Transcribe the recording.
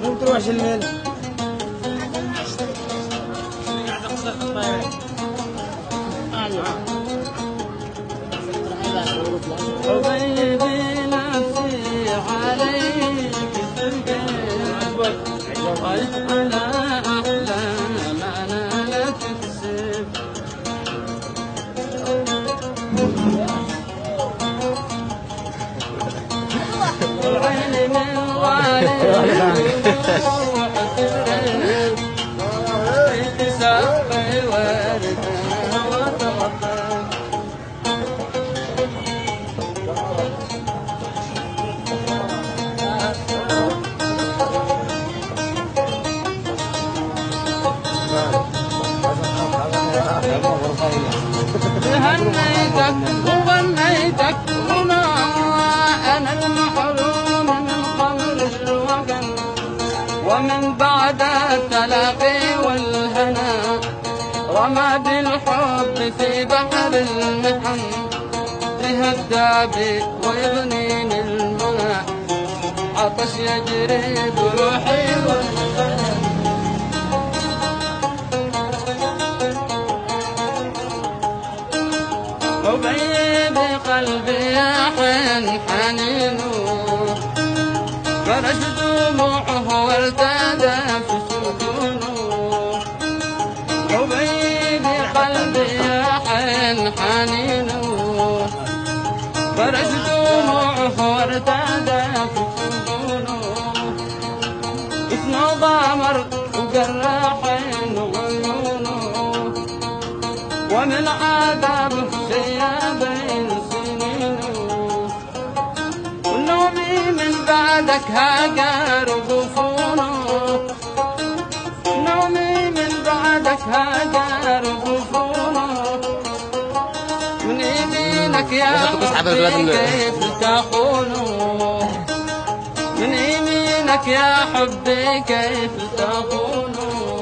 ممكن تروح شلمين حبيبي نفسي عليك ترقى على أحلام أنا لا تكسب العين من والد تسقي ورد وتوقف هنيتك وغنيتك هنا أنا المحروم من قبل الوطن ومن بعد التلاقي والهنا رماد الحب في بحر المحن يهدى بي ويغنيني المنى عطش يجري بروحي والبدن وبيبي قلبي يا حين حنين فرج دموعه وارتدى في سكونه وبيبي قلبي يا حين حنين فرج دموعه وارتدى في سكونه اسمه ضامر وجراح عيونه ومن عذابه شيابين سنين ونومي من بعدك هاجر غفونه نومي من بعدك هاجر غفونه من يمينك يا حبي كيف تخونه من يمينك يا حبي كيف تخونه